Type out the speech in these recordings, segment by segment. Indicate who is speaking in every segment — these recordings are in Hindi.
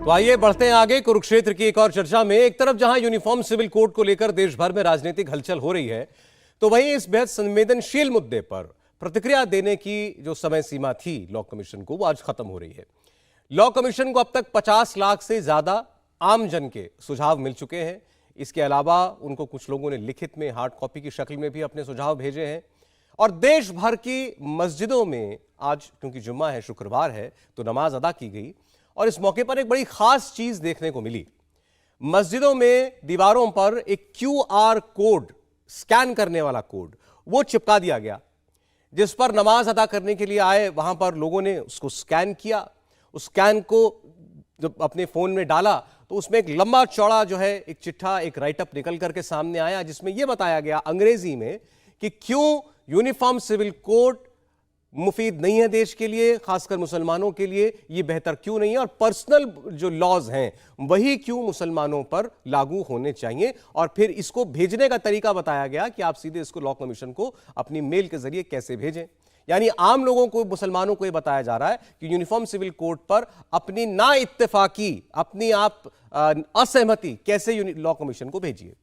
Speaker 1: तो आइए बढ़ते हैं आगे कुरुक्षेत्र की एक और चर्चा में। एक तरफ जहां यूनिफॉर्म सिविल कोड को लेकर देश भर में राजनीतिक हलचल हो रही है, तो वहीं इस बेहद संवेदनशील मुद्दे पर प्रतिक्रिया देने की जो समय सीमा थी लॉ कमीशन को, वो आज खत्म हो रही है। लॉ कमीशन को अब तक 50 लाख से ज्यादा आमजन के सुझाव मिल चुके हैं। इसके अलावा उनको कुछ लोगों ने लिखित में हार्ड कॉपी की शक्ल में भी अपने सुझाव भेजे हैं। और देश भर की मस्जिदों में आज, क्योंकि जुम्मा है, शुक्रवार है, तो नमाज अदा की गई। और इस मौके पर एक बड़ी खास चीज देखने को मिली। मस्जिदों में दीवारों पर एक QR कोड, स्कैन करने वाला कोड, वो चिपका दिया गया, जिस पर नमाज अदा करने के लिए आए वहां पर लोगों ने उसको स्कैन किया। उस स्कैन को जब अपने फोन में डाला तो उसमें एक लंबा चौड़ा जो है एक चिट्ठा, एक राइटअप निकल करके सामने आया, जिसमें यह बताया गया अंग्रेजी में कि क्यों यूनिफॉर्म सिविल कोड मुफीद नहीं है देश के लिए, खासकर मुसलमानों के लिए। ये बेहतर क्यों नहीं है, और पर्सनल जो लॉज हैं वही क्यों मुसलमानों पर लागू होने चाहिए। और फिर इसको भेजने का तरीका बताया गया कि आप सीधे इसको लॉ कमीशन को अपनी मेल के जरिए कैसे भेजें। यानी आम लोगों को, मुसलमानों को यह बताया जा रहा है कि यूनिफॉर्म सिविल कोड पर अपनी ना इत्तेफाकी, अपनी आप असहमति कैसे लॉ कमीशन को भेजिए।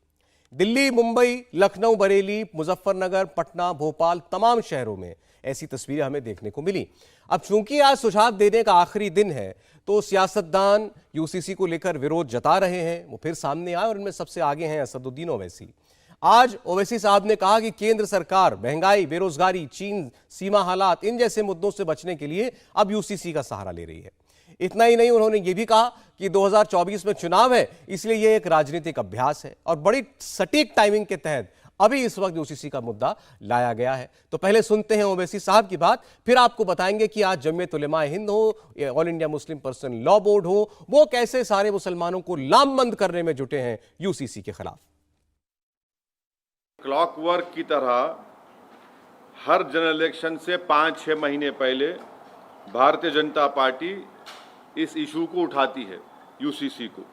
Speaker 1: दिल्ली, मुंबई, लखनऊ, बरेली, मुजफ्फरनगर, पटना, भोपाल, तमाम शहरों में ऐसी तस्वीरें हमें देखने को मिली। अब चूंकि आज सुझाव देने का आखिरी दिन है, तो सियासतदान यूसीसी को लेकर विरोध जता रहे हैं, वो फिर सामने आए। और इनमें सबसे आगे हैं असदुद्दीन ओवैसी। आज ओवैसी साहब ने कहा कि केंद्र सरकार महंगाई, बेरोजगारी, चीन सीमा हालात, इन जैसे मुद्दों से बचने के लिए अब यूसीसी का सहारा ले रही है। इतना ही नहीं, उन्होंने ये भी कहा कि 2024 में चुनाव है, इसलिए यह एक राजनीतिक अभ्यास है और बड़ी सटीक टाइमिंग के तहत अभी इस वक्त यूसीसी का मुद्दा लाया गया है। तो पहले सुनते हैं ओवैसी साहब की बात, फिर आपको बताएंगे कि आज जमीयत उलेमा हिंद हो, all India Muslim personal law board हो, वो कैसे सारे मुसलमानों को लामबंद करने में जुटे हैं यूसीसी के खिलाफ।
Speaker 2: क्लॉकवर्क की तरह हर जनरल इलेक्शन से 5-6 महीने पहले भारतीय जनता पार्टी इस इशू को उठाती है, यूसीसी को,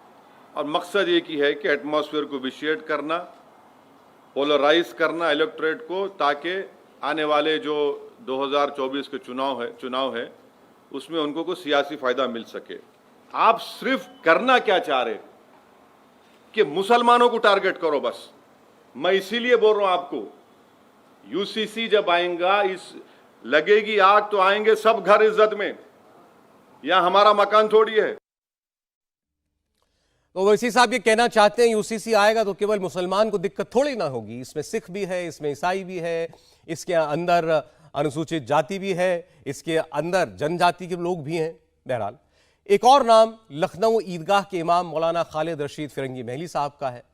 Speaker 2: और मकसद एक ही है कि एटमॉस्फेयर को विशिएट करना, पोलराइज करना इलेक्टोरेट को, ताकि आने वाले जो 2024 के चुनाव है उसमें उनको कोई सियासी फायदा मिल सके। आप सिर्फ करना क्या चाह रहे कि मुसलमानों को टारगेट करो बस। मैं इसीलिए बोल रहा हूं आपको, यूसीसी जब आएगा, इस लगेगी आग तो आएंगे सब घर इज्जत में। यहां हमारा मकान थोड़ी है।
Speaker 1: तो ओवैसी साहब ये कहना चाहते हैं यूसीसी आएगा तो केवल मुसलमान को दिक्कत थोड़ी ना होगी, इसमें सिख भी है, इसमें ईसाई भी है, इसके अंदर अनुसूचित जाति भी है, इसके अंदर जनजाति के लोग भी हैं। बहरहाल एक और नाम लखनऊ ईदगाह के इमाम मौलाना खालिद रशीद फिरंगी महली साहब का है।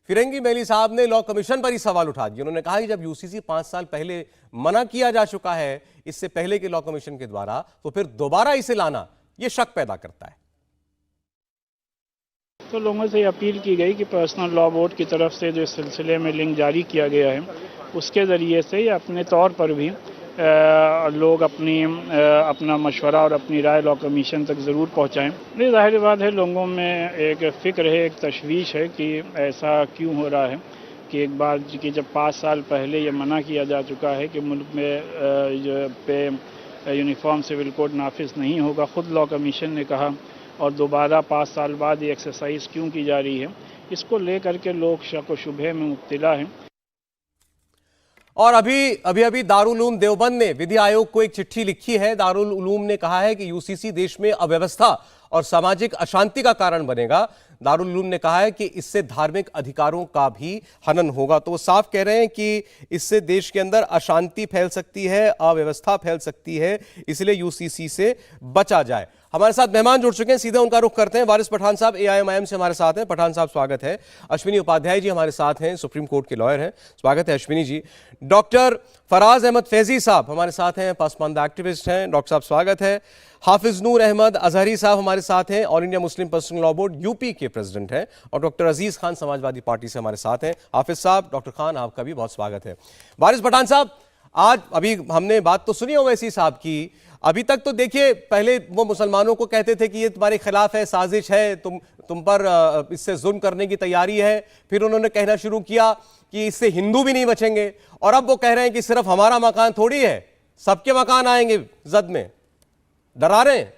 Speaker 1: फिरंगी महली साहब ने लॉ कमीशन पर ही सवाल उठा दिया। उन्होंने कहा कि जब यूसीसी 5 साल पहले मना किया जा चुका है इससे पहले के लॉ कमीशन के द्वारा, तो फिर दोबारा इसे लाना यह शक पैदा करता है।
Speaker 3: तो लोगों से अपील की गई कि पर्सनल लॉ बोर्ड की तरफ से जो सिलसिले में लिंक जारी किया गया है, उसके ज़रिए से या अपने तौर पर भी लोग अपना मशवरा और अपनी राय लॉ कमीशन तक ज़रूर पहुंचाएं। ये जाहिर बात है, लोगों में एक फ़िक्र है, एक तशवीश है कि ऐसा क्यों हो रहा है कि एक बार कि जब 5 साल पहले ये मना किया जा चुका है कि मुल्क में यूनिफॉर्म सिविल कोड नाफिज नहीं होगा, ख़ुद लॉ कमीशन ने कहा, और दोबारा 5 साल बाद ये एक्सरसाइज क्यों की जा रही है, इसको लेकर के लोग शक व शुबहे में मुब्तला हैं।
Speaker 1: और अभी दारुल उलूम देवबंद ने विधि आयोग को एक चिट्ठी लिखी है। दारुल उलूम ने कहा है कि यूसीसी देश में अव्यवस्था और सामाजिक अशांति का कारण बनेगा। दारुल उलूम ने कहा है कि इससे धार्मिक अधिकारों का भी हनन होगा। तो वो साफ कह रहे हैं कि इससे देश के अंदर अशांति फैल सकती है, अव्यवस्था फैल सकती है, इसलिए यूसीसी से बचा जाए। हमारे साथ मेहमान जुड़ चुके हैं, सीधे उनका रुख करते हैं। वारिस पठान साहब AIMIM से हमारे साथ हैं। पठान साहब स्वागत है। अश्विनी उपाध्याय जी हमारे साथ हैं, सुप्रीम कोर्ट के लॉयर हैं, स्वागत है अश्विनी जी। डॉक्टर फराज अहमद फैजी साहब हमारे साथ हैं, पसमानदा एक्टिविस्ट हैं, डॉक्टर साहब स्वागत है। हाफिज नूर अहमद अजहरी साहब हमारे साथ हैं, all India Muslim personal law board UP के प्रेसिडेंट हैं। और डॉक्टर अजीज खान समाजवादी पार्टी से हमारे साथ हैं। हाफिज साहब, डॉक्टर खान, आपका भी बहुत स्वागत है। वारिस पठान साहब, आज अभी हमने बात तो सुनी ओवैसी साहब की, अभी तक तो देखिए, पहले वो मुसलमानों को कहते थे कि ये तुम्हारे खिलाफ है, साजिश है, तुम पर इससे जुल्म करने की तैयारी है। फिर उन्होंने कहना शुरू किया कि इससे हिंदू भी नहीं बचेंगे, और अब वो कह रहे हैं कि सिर्फ हमारा मकान थोड़ी है, सबके मकान आएंगे जद में। डरा रहे हैं।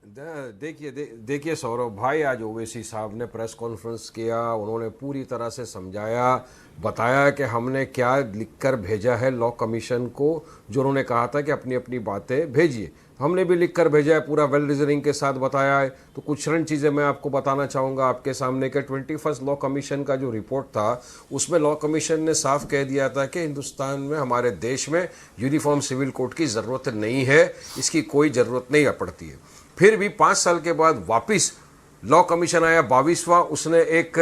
Speaker 4: देखिए सौरभ भाई, आज ओवैसी साहब ने प्रेस कॉन्फ्रेंस किया, उन्होंने पूरी तरह से समझाया, बताया कि हमने क्या लिखकर भेजा है लॉ कमीशन को, जो उन्होंने कहा था कि अपनी अपनी बातें भेजिए। हमने भी लिखकर भेजा है, पूरा वेल रीजनिंग के साथ बताया है। तो कुछ चंद चीज़ें मैं आपको बताना चाहूँगा आपके सामने कि 21st लॉ कमीशन का जो रिपोर्ट था उसमें लॉ कमीशन ने साफ कह दिया था कि हिंदुस्तान में, हमारे देश में यूनिफॉर्म सिविल कोड की ज़रूरत नहीं है, इसकी कोई ज़रूरत नहीं पड़ती है। फिर भी 5 साल के बाद वापस लॉ कमीशन आया 22वां, उसने एक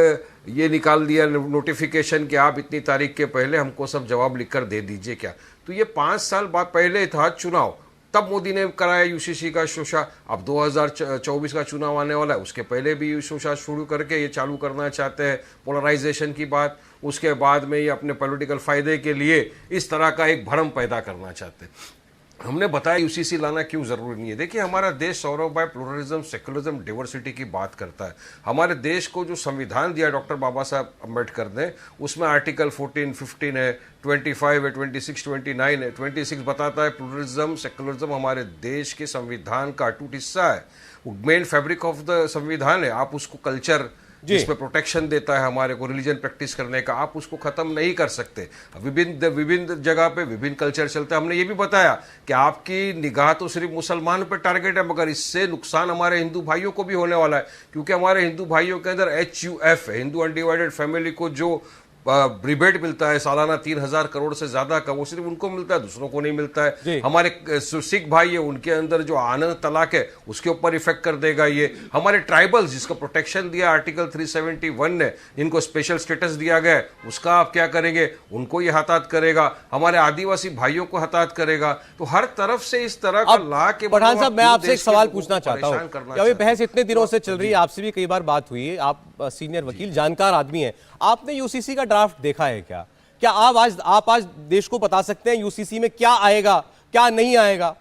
Speaker 4: ये निकाल दिया नोटिफिकेशन कि आप इतनी तारीख के पहले हमको सब जवाब लिखकर दे दीजिए क्या। तो ये 5 साल बाद पहले था चुनाव, तब मोदी ने कराया यूसीसी का शोषा। अब 2024 का चुनाव आने वाला है, उसके पहले भी शोषा शुरू करके ये चालू करना चाहते हैं, पोलराइजेशन की बात। उसके बाद में ये अपने पॉलिटिकल फायदे के लिए इस तरह का एक भ्रम पैदा करना चाहते हैं। हमने बताया यूसीसी लाना क्यों जरूरी नहीं है। देखिए, हमारा देश सौरभ भाई प्लुरलिज्म, सेक्युलरिज्म, डाइवर्सिटी की बात करता है। हमारे देश को जो संविधान दिया डॉक्टर बाबा साहब अम्बेडकर ने, उसमें आर्टिकल 14, 15 है, 25 है, 26, 29 है। 26 बताता है प्लुरलिज्म, सेक्युलरिज्म हमारे देश के संविधान का अटूट हिस्सा है, मेन फैब्रिक ऑफ द संविधान है। आप उसको कल्चर जिसमें प्रोटेक्शन देता है हमारे को रिलीजन प्रैक्टिस करने का, आप उसको खत्म नहीं कर सकते। विभिन्न जगह पे विभिन्न कल्चर चलते हैं। हमने ये भी बताया कि आपकी निगाह तो सिर्फ मुसलमान पर टारगेट है, मगर इससे नुकसान हमारे हिंदू भाइयों को भी होने वाला है, क्योंकि हमारे हिंदू भाइयों के अंदर HUF है, हिंदू अनडिवाइडेड फैमिली को जो रिबेट मिलता है सालाना 3000 करोड़ से ज्यादा का, वो सिर्फ उनको मिलता है, दूसरों को नहीं मिलता है। हमारे सिख भाई है, उनके अंदर जो आनंद तलाक है उसके ऊपर इफेक्ट कर देगा ये। हमारे ट्राइबल्स जिसको प्रोटेक्शन दिया आर्टिकल 371 ने, इनको स्पेशल स्टेटस दिया गया है, उसका आप क्या करेंगे, उनको ये हताहत करेगा। हमारे आदिवासी भाइयों को हताहत करेगा। तो हर तरफ से इस तरह का ला के
Speaker 1: पठान साहब, मैं आपसे एक सवाल पूछना चाहता हूँ। अभी बहस इतने दिनों से चल रही है, आपसे भी कई बार बात हुई है, आप सीनियर वकील, जानकार आदमी हैं, आपने यूसीसी का ड्राफ्ट देखा है क्या? क्या आप आज देश को बता सकते हैं यूसीसी में क्या आएगा, क्या नहीं आएगा?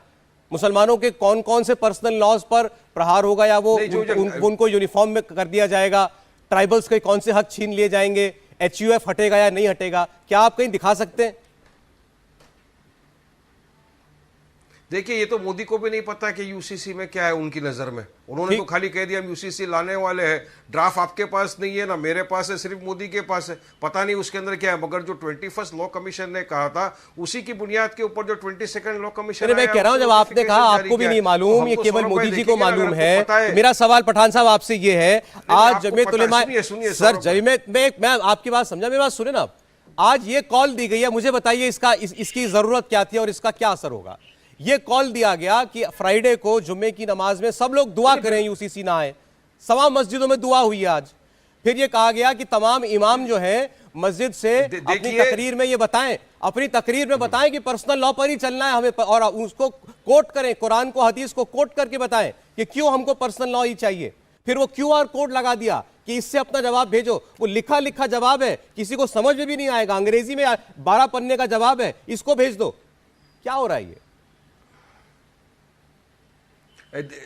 Speaker 1: मुसलमानों के कौन कौन से पर्सनल लॉज पर प्रहार होगा, या वो उनको यूनिफॉर्म में कर दिया जाएगा? ट्राइबल्स के कौन से हक छीन लिए जाएंगे? HUF हटेगा या नहीं हटेगा? क्या आप कहीं दिखा सकते हैं?
Speaker 4: देखिए, ये तो मोदी को भी नहीं पता कि यूसीसी में क्या है उनकी नजर में। उन्होंने तो खाली कह दिया हम यूसीसी लाने वाले हैं। ड्राफ्ट आपके पास नहीं है, ना मेरे पास है, सिर्फ मोदी के पास है। पता नहीं उसके अंदर क्या है। मगर जो 21st लॉ कमीशन ने कहा था, उसी की बुनियाद के ऊपर जो 22nd लॉ कमीशन,
Speaker 1: मैं कह रहा हूं, जब आपने कहा आपको भी नहीं मालूम, ये केवल मोदी जी को मालूम है। मेरा सवाल पठान साहब आपसे ये है, आज जमीयत उलेमा, सर जमीयत में, मैं आपकी बात समझा, मेरी बात सुने ना। आज ये कॉल दी गई है, मुझे बताइए इसकी जरूरत क्या थी और इसका क्या असर होगा? ये कॉल दिया गया कि फ्राइडे को जुम्मे की नमाज में सब लोग दुआ करें, यूसीसी ना आए। सवा मस्जिदों में दुआ हुई है आज। फिर ये कहा गया कि तमाम इमाम जो है मस्जिद से अपनी तकरीर में ये बताएं, अपनी तकरीर में बताएं कि पर्सनल लॉ पर ही चलना है हमें, और उसको कोट करें, कुरान को, हदीस को कोट करके बताएं कि क्यों हमको पर्सनल लॉ ही चाहिए। फिर वो QR कोड लगा दिया कि इससे अपना जवाब भेजो। वो लिखा लिखा जवाब है, किसी को समझ में भी नहीं आएगा, अंग्रेजी में 12 पन्ने का जवाब है, इसको भेज दो। क्या हो रहा है ये?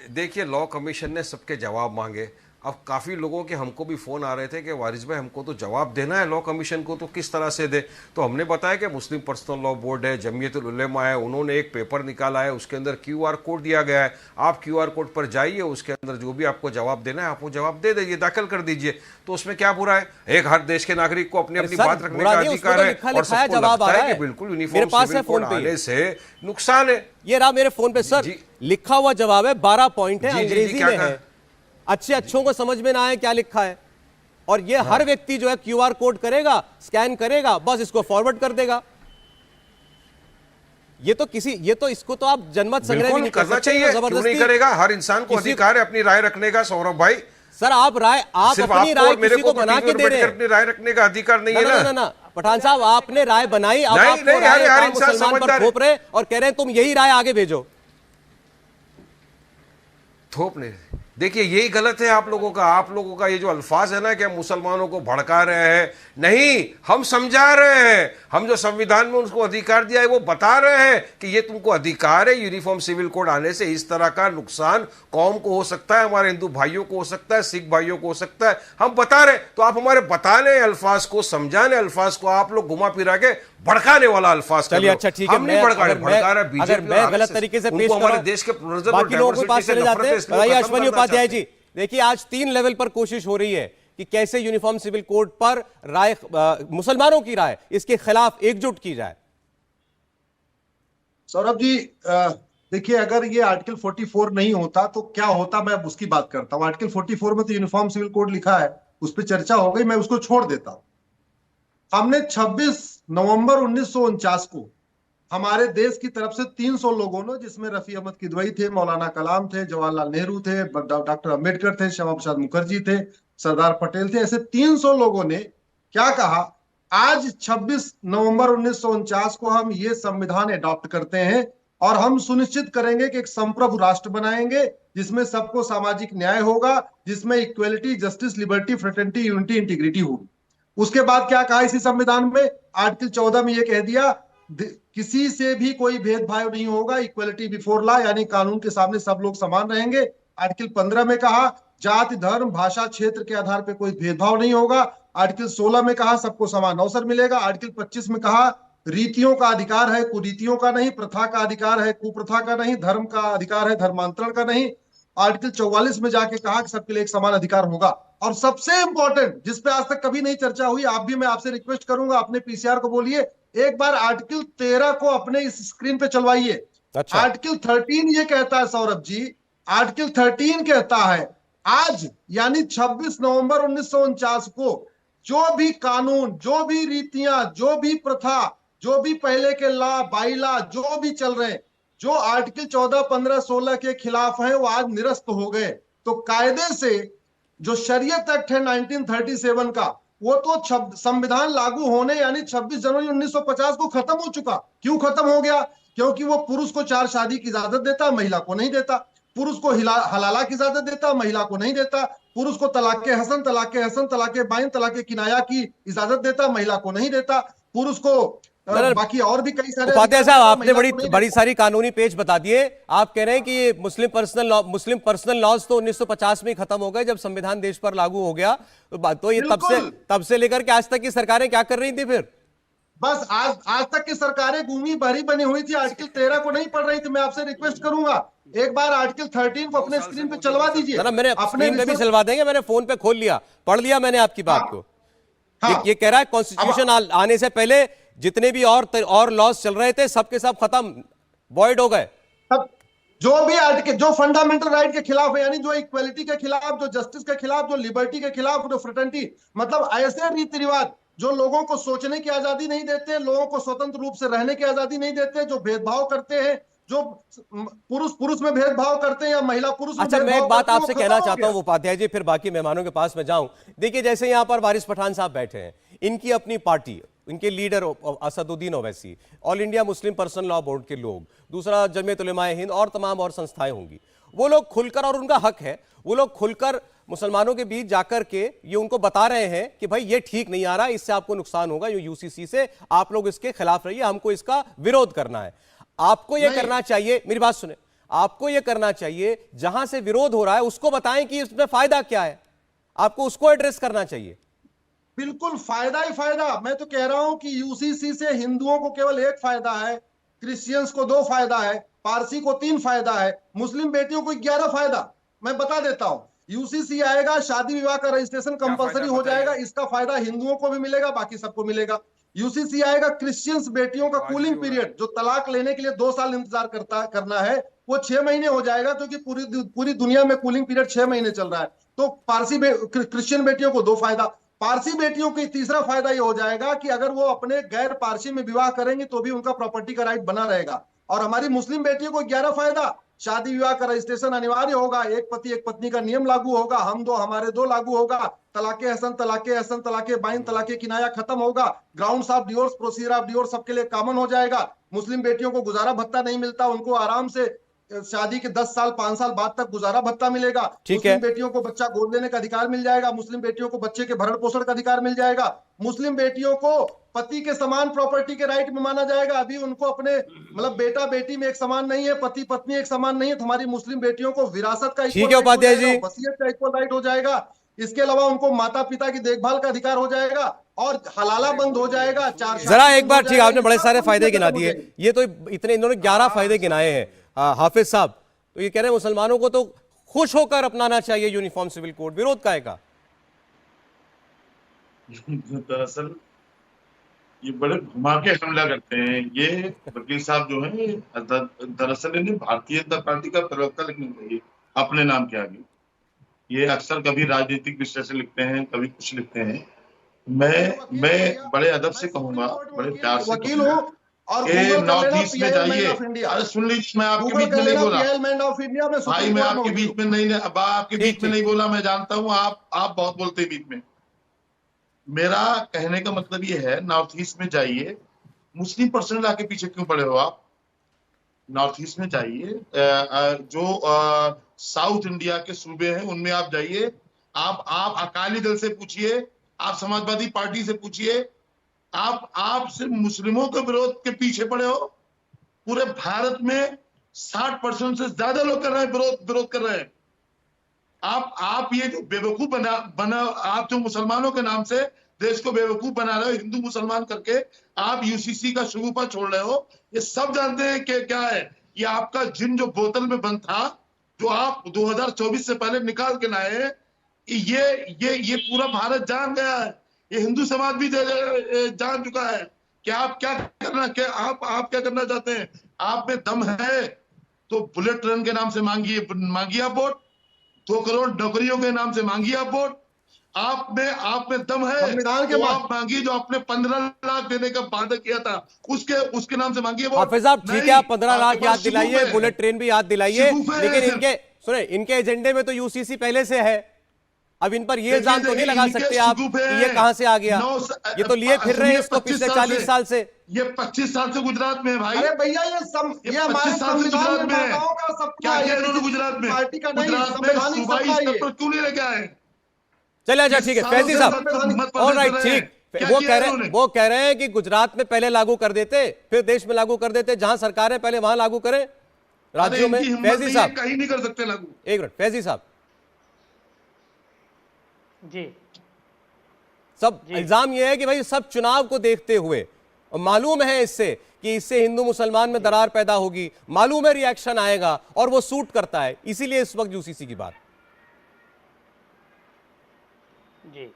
Speaker 4: देखिए, लॉ कमीशन ने सबके जवाब मांगे। अब काफ़ी लोगों के हमको भी फ़ोन आ रहे थे कि वारिस भाई हमको तो जवाब देना है लॉ कमीशन को, तो किस तरह से दे। तो हमने बताया कि मुस्लिम पर्सनल लॉ बोर्ड है, जमीयतुल उलेमा है, उन्होंने एक पेपर निकाला है, उसके अंदर QR कोड दिया गया है। आप QR कोड पर जाइए, उसके अंदर जो भी आपको जवाब देना है आप वो जवाब दे दीजिए, दाखिल कर दीजिए। तो उसमें क्या बुरा है? एक हर देश के नागरिक को अपनी अपनी बात रखने का अधिकार है, और सबको लगता है कि बिल्कुल यूनिफॉर्म सिविल कोड आने से नुकसान है।
Speaker 1: ये रहा मेरे फोन पे सर, लिखा हुआ जवाब है, 12 पॉइंट है, अंग्रेजी में है, अच्छों को समझ में ना आए क्या लिखा है। और ये हर व्यक्ति जो है QR कोड करेगा, स्कैन करेगा, बस इसको फॉरवर्ड कर देगा। ये तो इसको तो आप जनमत संग्रह भी नहीं करना चाहिए,
Speaker 4: जबरदस्ती नहीं करेगा। हर इंसान को अधिकार है अपनी राय रखने का। सौरभ भाई,
Speaker 1: सर आप अपनी राय किसी को बना के दे रहे हैं,
Speaker 4: अपनी राय रखने का अधिकार नहीं है
Speaker 1: ना। पठान साहब, आपने राय बनाई, अब आपको राय मुसलमान पर थोप रहे और कह रहे हैं तुम यही राय आगे भेजो।
Speaker 4: थोप नहीं, देखिए यही गलत है आप लोगों का ये जो अल्फाज है ना कि हम मुसलमानों को भड़का रहे हैं, नहीं, हम समझा रहे हैं। हम जो संविधान में उनको अधिकार दिया है वो बता रहे हैं कि ये तुमको अधिकार है। यूनिफॉर्म सिविल कोड आने से इस तरह का नुकसान कौम को हो सकता है, हमारे हिंदू भाइयों को हो सकता है, सिख भाइयों को हो सकता है, हम बता रहे। तो आप हमारे बताने अल्फाज को, समझाने अल्फाज को आप लोग घुमा फिरा के भड़काने वाला अल्फाज कर
Speaker 1: चलिए
Speaker 4: रहे हो।
Speaker 1: अच्छा ठीक है,
Speaker 4: हम नहीं भड़का रहे, भड़का रहा है
Speaker 1: अगर
Speaker 4: बीजेपी
Speaker 1: मैं
Speaker 4: और
Speaker 1: गलत
Speaker 4: RSS।
Speaker 1: तरीके से पेश
Speaker 4: उनको
Speaker 1: कर
Speaker 4: हमारे
Speaker 1: रहा हूं,
Speaker 4: देश के प्रोजेक्ट
Speaker 1: बाकी लोगों के पास चले जाते हैं। बताइए अश्वनी उपाध्याय जी, देखिए आज 3 लेवल पर कोशिश हो रही है कि कैसे यूनिफॉर्म सिविल कोड पर राय, मुसलमानों की राय इसके खिलाफ एकजुट की जाए।
Speaker 5: सौरभ जी, देखिए, अगर ये आर्टिकल 44 नहीं होता तो क्या होता, मैं उसकी बात करता हूँ। आर्टिकल 44 में तो यूनिफॉर्म सिविल कोड लिखा है, उस पर चर्चा हो गई, मैं उसको छोड़ देता हूँ। हमने 26 नवंबर 1949 को हमारे देश की तरफ से 300 लोगों ने, जिसमें रफी अहमद किदवई थे, मौलाना कलाम थे, जवाहरलाल नेहरू थे, डॉक्टर अंबेडकर थे, श्यामा प्रसाद मुखर्जी थे, सरदार पटेल थे, ऐसे 300 लोगों ने क्या कहा, आज 26 नवंबर 1949 को हम ये संविधान अडॉप्ट करते हैं और हम सुनिश्चित करेंगे कि एक संप्रभु राष्ट्र बनाएंगे जिसमें सबको सामाजिक न्याय होगा, जिसमें equality, justice, liberty, fraternity, unity, integrity होगी। उसके बाद क्या कहा इसी संविधान में, आर्टिकल 14 में यह कह दिया किसी से भी कोई भेदभाव नहीं होगा, इक्वलिटी बिफोर लॉ, यानी कानून के सामने सब लोग समान रहेंगे। आर्टिकल 15 में कहा जाति, धर्म, भाषा, क्षेत्र के आधार पर कोई भेदभाव नहीं होगा। आर्टिकल 16 में कहा सबको समान अवसर मिलेगा। आर्टिकल 25 में कहा रीतियों का अधिकार है, कुरीतियों का नहीं, प्रथा का अधिकार है, कुप्रथा का नहीं, धर्म का अधिकार है, धर्मांतरण का नहीं। आर्टिकल 44 में जाके कहा कि सबके लिए एक समान अधिकार होगा। और सबसे इंपॉर्टेंट, जिसपे आज तक कभी नहीं चर्चा हुई, आप भी, मैं आपसे रिक्वेस्ट करूंगा, अपने पीसीआर को बोलिए एक बार आर्टिकल 13 को अपने इस स्क्रीन पे चलवाइए।
Speaker 1: अच्छा।
Speaker 5: आर्टिकल 13 ये कहता है सौरभ जी, आर्टिकल 13 कहता है आज यानी 26 नवंबर 1949 को जो भी कानून, जो भी रीतियां, जो भी प्रथा, जो भी पहले के लॉ, बाइला जो भी चल रहे हैं, जो आर्टिकल 14, 15, 16 के खिलाफ हैं, वो आज निरस्त हो गए। तो कायदे से जो शरीयत एक्ट है 1937 का, वो तो संविधान लागू होने यानी 26 जनवरी 1950 को खत्म हो चुका। क्यों खत्म हो गया? क्योंकि वो पुरुष को 4 शादी की इजाजत देता, महिला को नहीं देता। पुरुष को हलाला की इजाजत देता, महिला को नहीं देता। पुरुष को तलाक हसन, तलाक बाइन, तलाक किनाया की इजाजत देता, महिला को नहीं देता। पुरुष को बाकी और भी कई सारे
Speaker 1: उपाध्याय साहब, आपने
Speaker 5: महिला को नहीं
Speaker 1: बड़ी
Speaker 5: देता।
Speaker 1: सारी कानूनी पेज बता दिए। आप कह रहे हैं कि ये मुस्लिम पर्सनल लॉज तो 1950 में ही खत्म हो गए जब संविधान देश पर लागू हो गया। तो ये तब से लेकर के आज तक की सरकारें क्या कर रही थी फिर?
Speaker 5: बस आज तक की सरकारें घूमी भरी बनी हुई थी, आर्टिकल 13 को नहीं पढ़ रही थी। मैं आपसे रिक्वेस्ट करूंगा एक बार आर्टिकल 13 को अपने स्क्रीन पे चलवा दीजिए।
Speaker 1: मैंने
Speaker 5: अपने
Speaker 1: स्क्रीन पे भी चलवा देंगे, मैंने फोन पे खोल लिया, पढ़ लिया मैंने आपकी बात को। ये कह रहा है कॉन्स्टिट्यूशन आने से पहले जितने भी और लॉज चल रहे थे सबके सब खत्म, वॉइड हो गए।
Speaker 5: जो भी आर्टिकल, जो फंडामेंटल राइट के खिलाफ है, यानी जो इक्वलिटी के खिलाफ, जो जस्टिस के खिलाफ, जो लिबर्टी के खिलाफ, जो फ्रेटर्निटी, मतलब ऐसे रीति रिवाज जो लोगों को सोचने की आजादी नहीं देते, लोगों को स्वतंत्र रूप से रहने की आजादी नहीं देते, जो भेदभाव करते हैं, जो पुरुष में भेदभाव करते हैं या महिला पुरुष में
Speaker 1: अच्छा, मैं एक
Speaker 5: भेदभाव
Speaker 1: बात
Speaker 5: करते हैं,
Speaker 1: आपसे
Speaker 5: वो
Speaker 1: कहना
Speaker 5: खत्म हो
Speaker 1: चाहता हूं
Speaker 5: गया।
Speaker 1: उपाध्याय जी, फिर बाकी मेहमानों के पास मैं जाऊं। देखिए जैसे यहां पर वारिस पठान साहब बैठे हैं, इनकी अपनी पार्टी, इनके leader Asaduddin Owaisi, all India Muslim personal law board के लोग, दूसरा जमीयत उलेमाए हिंद और तमाम और संस्थाएं होंगी, वो लोग खुलकर, और उनका हक है, वो लोग खुलकर मुसलमानों के बीच जाकर के ये उनको बता रहे हैं कि भाई ये ठीक नहीं आ रहा, इससे आपको नुकसान होगा, यूसीसी से आप लोग इसके खिलाफ रहिए, हमको इसका विरोध करना है। आपको ये करना चाहिए, मेरी बात सुने, आपको ये करना चाहिए, जहां से विरोध हो रहा है उसको बताएं कि इसमें फायदा क्या है, आपको उसको एड्रेस करना चाहिए।
Speaker 5: बिल्कुल फायदा ही फायदा। मैं तो कह रहा हूं कि यूसीसी से हिंदुओं को केवल 1 फायदा है, क्रिश्चियंस को 2 फायदा है, पारसी को 3 फायदा है, मुस्लिम बेटियों को 11 फायदा। मैं बता देता हूं, यूसीसी आएगा, शादी विवाह का रजिस्ट्रेशन कंपलसरी हो जाएगा, इसका फायदा हिंदुओं को भी मिलेगा, बाकी सबको मिलेगा। यूसीसी आएगा, क्रिश्चियंस बेटियों का कूलिंग पीरियड, जो तलाक लेने के लिए 2 साल इंतजार करना है, वो 6 महीने हो जाएगा, क्योंकि पूरी दुनिया में कूलिंग पीरियड 6 महीने चल रहा है। तो क्रिश्चियन बेटियों को 2 फायदा। पारसी बेटियों की तीसरा फायदा ये हो जाएगा कि अगर वो अपने गैर पारसी में विवाह करेंगे तो भी उनका प्रॉपर्टी का राइट बना रहेगा। और हमारी मुस्लिम बेटियों को 11 फायदा, शादी विवाह का रजिस्ट्रेशन अनिवार्य होगा, एक पति एक पत्नी का नियम लागू होगा, हम दो हमारे दो लागू होगा, तलाके हसन, तलाके बाइन, तलाके किनाया खत्म होगा, grounds of divorce, procedure of divorce सबके लिए कॉमन हो जाएगा। मुस्लिम बेटियों को गुजारा भत्ता नहीं मिलता, उनको आराम से शादी के 10 साल 5 साल बाद तक गुजारा भत्ता मिलेगा। मुस्लिम बेटियों को बच्चा गोद लेने का अधिकार मिल जाएगा, मुस्लिम बेटियों को बच्चे के भरण पोषण का अधिकार मिल जाएगा, मुस्लिम बेटियों को पति के समान प्रॉपर्टी के राइट में माना जाएगा। अभी उनको अपने मतलब बेटा बेटी में एक समान नहीं है, पति पत्नी एक समान नहीं है, तो हमारी मुस्लिम बेटियों को विरासत का
Speaker 1: ठीक है उपाध्याय जी,
Speaker 5: वसीयत का इक्वल राइट हो जाएगा। इसके अलावा उनको माता पिता की देखभाल का अधिकार हो जाएगा और हलाला बंद हो जाएगा, चार
Speaker 1: जरा एक बार, ठीक, आपने बड़े
Speaker 5: सब
Speaker 1: सारे
Speaker 5: कुछ
Speaker 1: फायदे
Speaker 5: खत्म
Speaker 1: गिना
Speaker 5: हो
Speaker 1: दिए,
Speaker 5: जाएगी।
Speaker 1: ये तो इतने, इन्होंने 11 फायदे गिनाए हैं हाफिज साहब। तो ये कह रहे हैं मुसलमानों को तो खुश होकर अपनाना चाहिए यूनिफॉर्म सिविल कोड, विरोध काहे का?
Speaker 6: दरअसल ये बड़े घुमा के हमला करते हैं। ये वकील साहब जो है, दरअसल इन्हें भारतीय जनता पार्टी का प्रवक्ता लिखना चाहिए अपने नाम के आगे। ये अक्सर कभी राजनीतिक विश्लेषण लिखते हैं, कभी कुछ लिखते हैं। मैं बड़े अदब से कहूंगा, बड़े प्यार से
Speaker 5: वकील
Speaker 6: कहूंगा
Speaker 5: हूँ और
Speaker 6: कि
Speaker 5: गूगल कर
Speaker 6: नॉर्थ
Speaker 5: लेना
Speaker 6: ईस्ट में
Speaker 5: PIL मैन
Speaker 6: जाइए।
Speaker 5: ऑफ इंडिया,
Speaker 6: अरे सुन लीजिए, मैं आपके
Speaker 5: गूगल
Speaker 6: बीच
Speaker 5: कर
Speaker 6: में नहीं
Speaker 5: लेना
Speaker 6: बोला
Speaker 5: PIL मैन ऑफ इंडिया में,
Speaker 6: भाई,
Speaker 5: सुप्रीम
Speaker 6: मैं
Speaker 5: कोर्ट में
Speaker 6: आपके
Speaker 5: वकील
Speaker 6: बीच में नहीं, आपके
Speaker 1: ठीक,
Speaker 6: बीच में नहीं बोला। मैं जानता हूँ आप बहुत बोलते हैं बीच में। मेरा कहने का मतलब ये है, नॉर्थ ईस्ट में जाइए। मुस्लिम पर्सनल आके पीछे क्यों पड़े हो आप? नॉर्थ ईस्ट में जाइए, जो साउथ इंडिया के सूबे हैं उनमें आप जाइए। आप अकाली दल से पूछिए, आप समाजवादी पार्टी से पूछिए, आप सिर्फ मुस्लिमों के विरोध के पीछे पड़े हो। पूरे भारत में 60% से ज्यादा लोग कर रहे हैं, विरोध कर रहे हैं। आप ये जो बेवकूफ बना आप जो मुसलमानों के नाम से देश को बेवकूफ बना रहे हो, हिंदू मुसलमान करके आप यूसीसी का शगुफा छोड़ रहे हो। ये सब जानते हैं कि क्या है ये आपका जिन जो बोतल में बंद था, जो आप 2024 से पहले निकाल के लाए हैं। ये पूरा भारत जान गया है, ये हिंदू समाज भी जान चुका है कि आप क्या क्या करना चाहते हैं। आप में दम है तो बुलेट ट्रेन के नाम से मांगिए आप वोट, 2 करोड़ नौकरियों के नाम से मांगिए आप वोट। आप में दम है
Speaker 5: संविधान के
Speaker 6: तो
Speaker 5: बाद
Speaker 6: आप मांगिए, जो आपने 15 लाख देने का वादा किया था उसके नाम से मांगिए वोट।
Speaker 1: हाफिज साहब ठीक है, आप 15 लाख
Speaker 6: आपके
Speaker 1: याद
Speaker 6: पास
Speaker 1: दिलाइए,
Speaker 6: शिगुफ है।
Speaker 1: बुलेट ट्रेन भी याद दिलाइए,
Speaker 6: शिगुफ है
Speaker 1: लेकिन
Speaker 6: सिर्फ।
Speaker 1: इनके सुने, इनके एजेंडे में तो यूसीसी पहले से है। अब इन पर ये इल्जाम तो नहीं लगा
Speaker 6: इनके
Speaker 1: सकते आप
Speaker 6: शिगुफ
Speaker 1: कि
Speaker 6: है।
Speaker 1: ये कहां से आ गया। ये तो लिए फिर रहे हैं इसको
Speaker 6: 25
Speaker 1: पिछले 40 साल से।
Speaker 6: ये 25 साल से गुजरात में है भाई।
Speaker 5: अरे भैया ये हमारे
Speaker 6: 25 साल से
Speaker 5: संविधान
Speaker 6: गुजरात
Speaker 5: में
Speaker 6: में है।
Speaker 5: माताओं का सपना
Speaker 6: क्या
Speaker 5: है,
Speaker 6: किया
Speaker 5: ये
Speaker 6: इन्होंने
Speaker 5: किसी
Speaker 6: गुजरात में?
Speaker 5: पार्टी का नहीं,
Speaker 6: गुजरात में
Speaker 5: संवैधानिक
Speaker 6: सूबाई
Speaker 5: सपना है
Speaker 6: स्तर
Speaker 5: ये।
Speaker 6: पर क्यों नहीं लेके आए?
Speaker 1: चले अच्छा ठीक है, फैजी साहब, ऑल राइट, ठीक। वो कह रहे हैं कि गुजरात में पहले लागू कर देते, फिर देश में लागू कर देते, जहां सरकार है पहले वहां लागू करें राज्यों में। फैजी साहब
Speaker 6: कहीं नहीं कर सकते लागू।
Speaker 1: एक मिनट, फैजी साहब,
Speaker 3: जी
Speaker 1: सब इल्जाम यह है कि भाई सब चुनाव को देखते हुए, और मालूम है इससे कि इससे हिंदू मुसलमान में दरार पैदा होगी, मालूम है रिएक्शन आएगा और वो सूट करता है, इसीलिए इस वक्त यूसीसी की बात।
Speaker 7: जी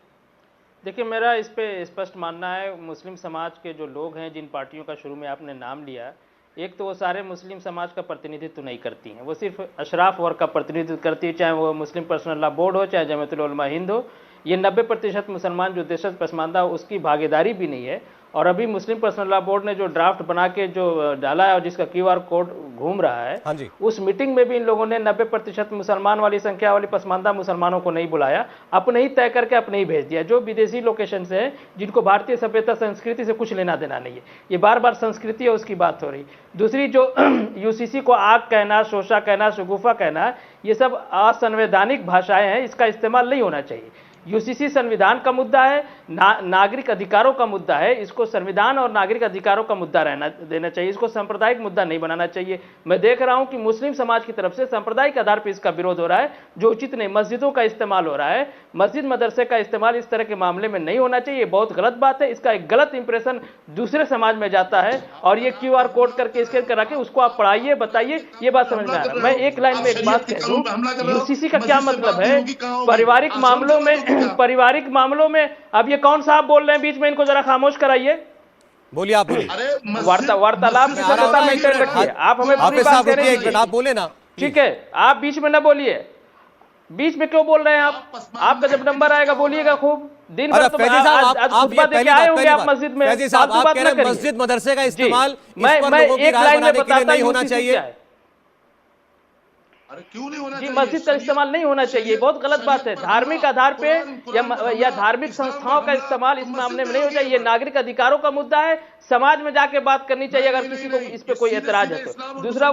Speaker 7: देखिए, मेरा इस पे स्पष्ट मानना है, मुस्लिम समाज के जो लोग हैं, जिन पार्टियों का शुरू में आपने नाम लिया, एक तो वो सारे मुस्लिम समाज का प्रतिनिधित्व नहीं करती हैं, वो सिर्फ अशराफ वर्ग का प्रतिनिधित्व करती है, चाहे वो मुस्लिम पर्सनल लॉ बोर्ड हो, चाहे जमीयतुल उलमा हिंद हो। ये 90% मुसलमान जो दहशत पसमानदा हो उसकी भागीदारी भी नहीं है। और अभी मुस्लिम पर्सनल लॉ बोर्ड ने जो ड्राफ्ट बना के जो डाला है और जिसका QR कोड घूम रहा है,
Speaker 1: हाँ जी,
Speaker 7: उस मीटिंग में भी इन लोगों ने 90% मुसलमान वाली संख्या वाली पसमानदा मुसलमानों को नहीं बुलाया, अपने ही तय करके अपने ही भेज दिया, जो विदेशी लोकेशन से हैं, जिनको भारतीय सभ्यता संस्कृति से कुछ लेना देना नहीं है। ये बार बार संस्कृति है उसकी बात हो रही। दूसरी जो यूसीसी को आग कहना, शोषा कहना, शगुफा कहना, ये सब असंवैधानिक भाषाएं हैं, इसका इस्तेमाल नहीं होना चाहिए। यूसीसी संविधान का मुद्दा है, नागरिक अधिकारों का मुद्दा है, इसको संविधान और नागरिक अधिकारों का मुद्दा रहना देना चाहिए, इसको सांप्रदायिक मुद्दा नहीं बनाना चाहिए। मैं देख रहा हूं कि मुस्लिम समाज की तरफ से सांप्रदायिक आधार पर इसका विरोध हो रहा है, जो उचित नहीं। मस्जिदों का इस्तेमाल हो रहा है, मस्जिद मदरसे का इस्तेमाल इस तरह के मामले में नहीं होना चाहिए, बहुत गलत बात है। इसका एक गलत इंप्रेशन दूसरे समाज में जाता है और ये QR कोड करके स्कैन करा के उसको आप पढ़ाइए, बताइए, ये बात समझ में आ रहा है। मैं एक लाइन में एक बात कह दूं, यूसीसी का क्या मतलब है? पारिवारिक मामलों में अब ये कौन साहब बोल रहे हैं बीच में, इनको जरा खामोश कराइए।
Speaker 1: बोलिए, आप बोलिए।
Speaker 7: वार्तालाप की सभ्यता मेंटेन रखिए। आप हमें पूरी बात कह रहे हैं,
Speaker 1: आप बोले ना,
Speaker 7: ठीक है, आप बीच में ना बोलिए। बीच में क्यों बोल रहे हैं आप? आपका जब नंबर आएगा बोलिएगा खूब। दिन भर तो आज खुतबा देके आए होंगे आप मस्जिद में,
Speaker 1: मस्जिद मदरसे का इस्तेमाल
Speaker 7: मैं एक लाइन में बताता हूं
Speaker 1: होना चाहिए।
Speaker 6: अरे क्यों नहीं होना
Speaker 7: जी,
Speaker 6: चाहिए?
Speaker 7: मस्जिद का इस्तेमाल नहीं होना चाहिए, बहुत गलत बात है। धार्मिक आधार पे या धार्मिक संस्थाओं का इस्तेमाल इस मामले में नहीं हो चाहिए। नागरिक अधिकारों का मुद्दा है, समाज में जाके बात करनी चाहिए अगर किसी को इस पे कोई एतराज है तो। दूसरा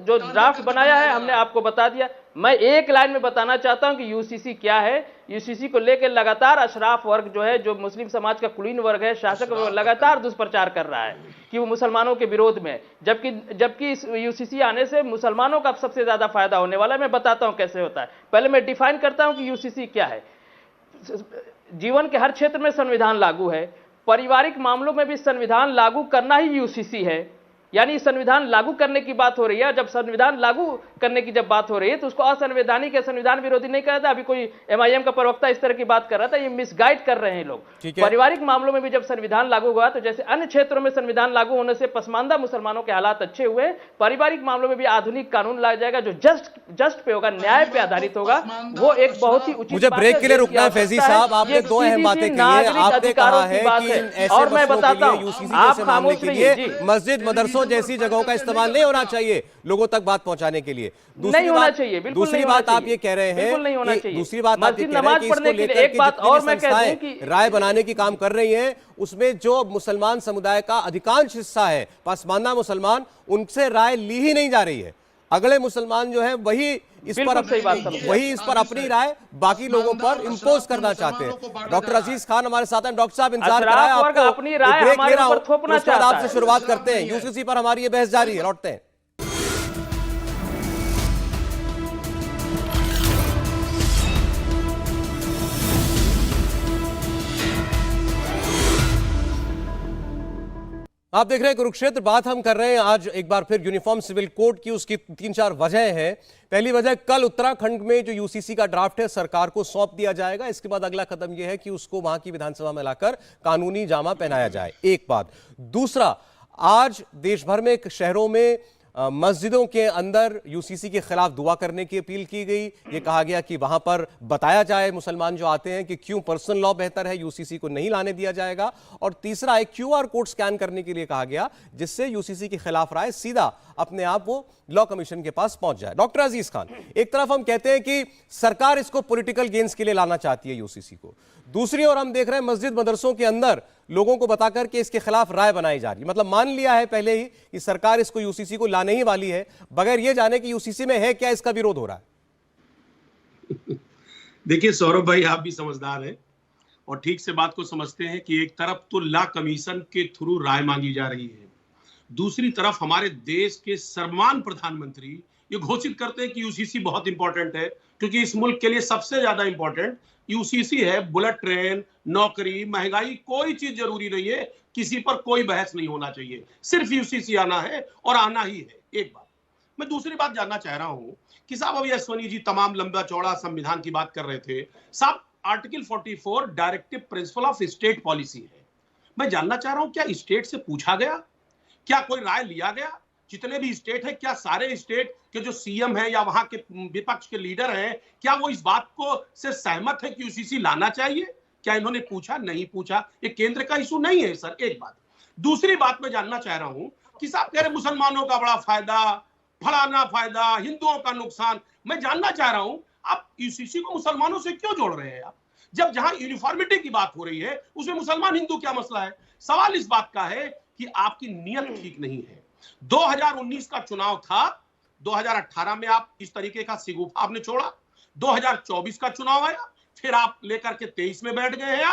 Speaker 7: जो ड्राफ्ट बनाया है हमने आपको बता दिया। मैं एक लाइन में बताना चाहता हूं कि यूसीसी क्या है। यूसीसी को लेकर लगातार अशराफ वर्ग जो है, जो मुस्लिम समाज का कुलीन वर्ग है, शासक वर्ग, लगातार दुष्प्रचार कर रहा है कि वो मुसलमानों के विरोध में, जबकि इस यूसीसी आने से मुसलमानों का सबसे ज्यादा फायदा होने वाला है। मैं बताता हूं कैसे होता है। पहले मैं डिफाइन करता हूं कि यूसीसी क्या है। जीवन के हर क्षेत्र में संविधान लागू है, पारिवारिक मामलों में भी संविधान लागू करना ही यूसीसी है। यानी संविधान लागू करने की बात हो रही है। जब संविधान लागू करने की जब बात हो रही है तो उसको असंवैधानिक या संविधान विरोधी नहीं कहा था। अभी कोई एमआईएम का प्रवक्ता इस तरह की बात कर रहा था, ये मिसगाइड कर रहे हैं लोग। पारिवारिक मामलों में भी जब संविधान लागू हुआ तो जैसे अन्य क्षेत्रों में संविधान लागू होने से पसमानदा मुसलमानों के हालात अच्छे हुए, पारिवारिक मामलों में भी आधुनिक कानून लाया जाएगा जो जस्ट पे होगा, न्याय पे आधारित होगा। वो एक बहुत ही उचित
Speaker 1: मुझे ब्रेक के लिए रुकना है फैजी साहब, आपने दो अहम बातें कही हैं। आपने कहा है कि ऐसे
Speaker 7: और मैं
Speaker 1: मसलों के
Speaker 7: बताता
Speaker 1: लिए
Speaker 7: हूं,
Speaker 1: यूसीसी
Speaker 7: आप
Speaker 1: जैसे मामले
Speaker 7: खामोश
Speaker 1: के
Speaker 7: रहिए
Speaker 1: लिए
Speaker 7: जी।
Speaker 1: मस्जिद मदरसों जैसी जगहों का इस्तेमाल नहीं होना चाहिए लोगों तक बात पहुंचाने के लिए।
Speaker 7: नहीं होना चाहिए, बिल्कुल
Speaker 1: दूसरी
Speaker 7: नहीं होना
Speaker 1: बात आप
Speaker 7: चाहिए।
Speaker 1: ये कह रहे हैं,
Speaker 7: बिल्कुल नहीं होना चाहिए।
Speaker 1: दूसरी बात आप ये
Speaker 7: मस्जिद
Speaker 1: कह रहे हैं
Speaker 7: नमाज
Speaker 1: कि इसको
Speaker 7: पढ़ने के लिए
Speaker 1: लेकर
Speaker 7: एक
Speaker 1: के
Speaker 7: बात
Speaker 1: जितनी
Speaker 7: और
Speaker 1: भी
Speaker 7: मैं कह दूं
Speaker 1: संस्थाएं
Speaker 7: कि
Speaker 1: राय बनाने की काम कर रही हैं, उसमें जो मुसलमान समुदाय का अधिकांश हिस्सा है, पसमानदा मुसलमान, उनसे राय ली ही नहीं जा रही है। अगले मुसलमान जो है वही इस पर अपनी राय बाकी लोगों पर इंपोज करना चाहते हैं। डॉक्टर अजीज खान हमारे साथ हैं। डॉक्टर साहब इंतजार कर रहे हैं आपको,
Speaker 7: अपनी राय
Speaker 1: ब्रेक
Speaker 7: हमारे
Speaker 1: ले रहा
Speaker 7: ऊपर
Speaker 1: हूं,
Speaker 7: थोपना
Speaker 1: उसके बाद
Speaker 7: चाहता
Speaker 1: आपसे
Speaker 7: है।
Speaker 1: शुरुआत करते हैं। यूसीसी पर हमारी ये बहस जारी है, लौटते हैं। आप देख रहे हैं कुरुक्षेत्र। बात हम कर रहे हैं आज एक बार फिर यूनिफॉर्म सिविल कोड की। उसकी 3-4 वजह हैं। पहली वजह, कल उत्तराखंड में जो यूसीसी का ड्राफ्ट है सरकार को सौंप दिया जाएगा। इसके बाद अगला कदम यह है कि उसको वहां की विधानसभा में लाकर कानूनी जामा पहनाया जाए, एक बात। दूसरा, आज देश भर में शहरों में मस्जिदों के अंदर यूसीसी के खिलाफ दुआ करने की अपील की गई। ये कहा गया कि वहां पर बताया जाए मुसलमान जो आते हैं कि क्यों पर्सनल लॉ बेहतर है, यूसीसी को नहीं लाने दिया जाएगा। और तीसरा, एक क्यूआर कोड स्कैन करने के लिए कहा गया जिससे यूसीसी के खिलाफ राय सीधा अपने आप वो लॉ कमीशन के पास पहुंच जाए। डॉक्टर अजीज खान, एक तरफ हम कहते हैं कि सरकार इसको पॉलिटिकल गेन्स के लिए लाना चाहती है यूसीसी को, दूसरी ओर हम देख रहे हैं मस्जिद मदरसों के अंदर लोगों को बताकर के इसके खिलाफ राय बनाई जा रही है। मतलब मान लिया है पहले ही कि सरकार इसको यूसीसी को लाने ही वाली है, बगैर ये जाने कि यूसीसी में है क्या इसका विरोध हो रहा है।
Speaker 8: देखिए सौरभ भाई, आप भी समझदार हैं और ठीक से बात को समझते हैं कि एक तरफ तो लॉ कमीशन के थ्रू राय मांगी जा रही है, दूसरी तरफ हमारे देश के सर्वमान्य प्रधानमंत्री ये घोषित करते हैं कि यूसीसी बहुत इंपॉर्टेंट है, क्योंकि इस मुल्क के लिए सबसे ज्यादा इंपॉर्टेंट यूसीसी है। बुलेट ट्रेन, नौकरी, महंगाई, कोई चीज जरूरी नहीं है, किसी पर कोई बहस नहीं होना चाहिए, सिर्फ यूसीसी आना है और आना ही है। एक बात। मैं दूसरी बात जानना चाह रहा हूं कि साहब अभी अश्वनी जी तमाम लंबा चौड़ा संविधान की बात कर रहे थे। साहब article 44 directive principle of state policy है। मैं जानना चाह रहा हूं, क्या स्टेट से पूछा गया, क्या कोई राय लिया गया? जितने भी स्टेट है, क्या सारे स्टेट के जो सीएम है या वहां के विपक्ष के लीडर हैं, क्या वो इस बात को से सहमत है कि यूसीसी लाना चाहिए? क्या इन्होंने पूछा? नहीं पूछा। ये केंद्र का इशू नहीं है सर। एक बात। दूसरी बात मैं जानना चाह रहा हूं कि साहब कह रहे मुसलमानों का बड़ा फायदा, फलाना फायदा, हिंदुओं का नुकसान। मैं जानना चाह रहा हूं, आप यूसीसी को मुसलमानों से क्यों जोड़ रहे हैं? आप जब जहां यूनिफॉर्मिटी की बात हो रही है उसमें मुसलमान हिंदू क्या मसला है? सवाल इस बात का है कि आपकी नीयत ठीक नहीं है। 2019 का चुनाव था, 2018 में आप इस तरीके का सिगुफा आपने छोड़ा, 2024 का चुनाव आया, फिर आप लेकर के 23 में बैठ गए हैं।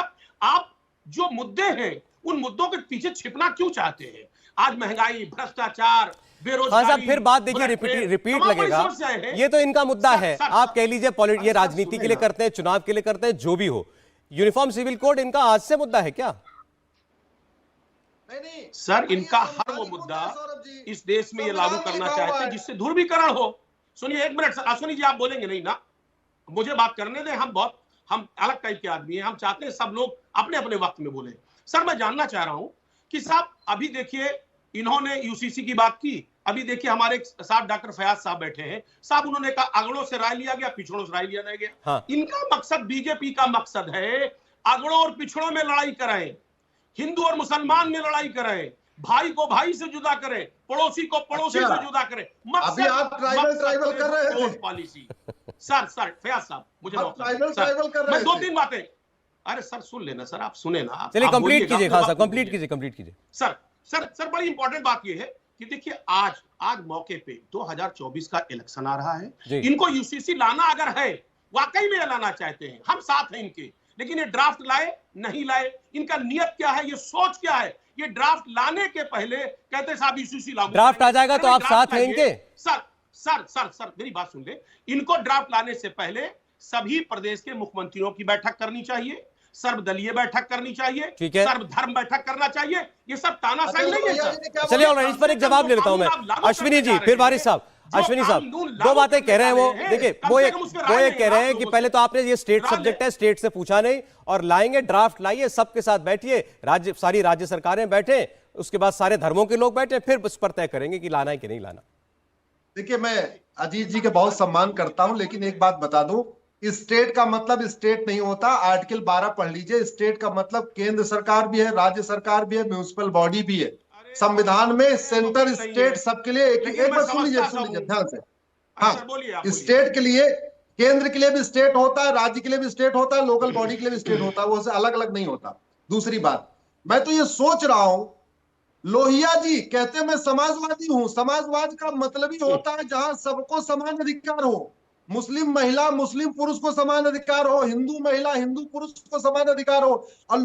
Speaker 8: आप जो मुद्दे हैं उन मुद्दों के पीछे छिपना क्यों चाहते हैं? आज महंगाई, भ्रष्टाचार, बेरोजगारी।
Speaker 1: साहब फिर बात देखिए, रिपीट लगेगा। ये तो इनका मुद्दा है, आप कह लीजिए ये राजनीति के लिए करते हैं, चुनाव के लिए करते हैं, जो भी हो। यूनिफॉर्म सिविल कोड इनका आज से मुद्दा है क्या?
Speaker 5: नहीं
Speaker 8: सर, इनका हर वो मुद्दा इस देश में ये लागू करना चाहते हैं जिससे ध्रुवीकरण हो। सुनिए, एक मिनट सर। अश्वनी जी आप बोलेंगे नहीं ना? मुझे बात करने दें। हम अलग टाइप के आदमी हैं, हम चाहते हैं सब लोग अपने अपने वक्त में बोले। सर मैं जानना चाह रहा हूं कि साहब अभी देखिए इन्होंने यूसीसी की बात की, अभी देखिए हमारे साथ डॉक्टर फयाज साहब बैठे हैं। साहब उन्होंने कहा अगड़ों से राय लिया गया, पिछड़ों से राय लिया गया।
Speaker 1: हाँ।
Speaker 8: इनका मकसद, बीजेपी का मकसद है अगड़ों और पिछड़ों में लड़ाई कराएं, हिंदू और मुसलमान में लड़ाई करें, भाई को भाई से जुदा करें, पड़ोसी को पड़ोसी से जुदा करें।
Speaker 5: अभी आप ट्राइबल कर रहे थे
Speaker 8: पॉलिसी। सर फयाज साहब मुझे
Speaker 5: ट्राइबल कर रहे
Speaker 8: मैं 2-3 बातें। अरे सर सुन लेना सर, आप सुने ना।
Speaker 1: चलिए कंप्लीट कीजिए खान साहब, कंप्लीट कीजिए।
Speaker 8: सर बड़ी इंपॉर्टेंट बात यह है कि देखिए आज मौके पे 2024 का इलेक्शन आ रहा है। इनको यूसीसी लाना अगर है, वाकई में लाना चाहते हैं, हम साथ हैं इनके, लेकिन ये ड्राफ्ट लाए नहीं लाए, इनका नियत क्या है, ये सोच क्या है? ये ड्राफ्ट लाने के पहले कहते साहब यूसीसी लागू,
Speaker 1: ड्राफ्ट आ जाएगा तो आप साथ हैं इनके।
Speaker 8: सर मेरी बात सुन ले। इनको ड्राफ्ट लाने से पहले सभी प्रदेश के मुख्यमंत्रियों की बैठक करनी चाहिए, सर्वदलीय बैठक करनी चाहिए,
Speaker 1: ठीक है।
Speaker 8: सर्वधर्म बैठक करना चाहिए। ये सब तानाशाही नहीं है सर।
Speaker 1: चलिए ऑलराइट, इस पर एक जवाब ले लेता हूं मैं। अश्विनी जी, फिर वारिस साहब। अश्विनी साहब, दो बातें कह रहे हैं वो। देखिए, वो ये कह रहे हैं कि पहले तो आपने ये स्टेट सब्जेक्ट है, स्टेट से पूछा नहीं, और लाएंगे ड्राफ्ट, लाइए, सबके साथ बैठिए, सारी राज्य सरकारें बैठे, उसके बाद सारे धर्मों के लोग बैठे, फिर उस पर तय करेंगे कि लाना है कि नहीं लाना।
Speaker 5: देखिए, मैं अजीत जी का बहुत सम्मान करता हूं, लेकिन एक बात बता दूं, स्टेट का मतलब स्टेट नहीं होता। आर्टिकल 12 पढ़ लीजिए। स्टेट का मतलब केंद्र सरकार भी है, राज्य सरकार भी है, म्युनिसिपल बॉडी भी है। संविधान में सेंटर स्टेट सबके लिए एक बार सुन लीजिए ध्यान से। हाँ, स्टेट के लिए, केंद्र के लिए भी स्टेट होता है, राज्य के लिए भी स्टेट होता है, लोकल बॉडी के लिए भी स्टेट होता है, वो अलग अलग नहीं होता। दूसरी बात, मैं तो ये सोच रहा हूं, लोहिया जी कहते हैं मैं समाजवादी हूं। समाजवाद का मतलब ही होता है जहां सबको समान अधिकार हो, मुस्लिम महिला मुस्लिम पुरुष को समान अधिकार हो, हिंदू महिला हिंदू पुरुष को समान अधिकार हो। और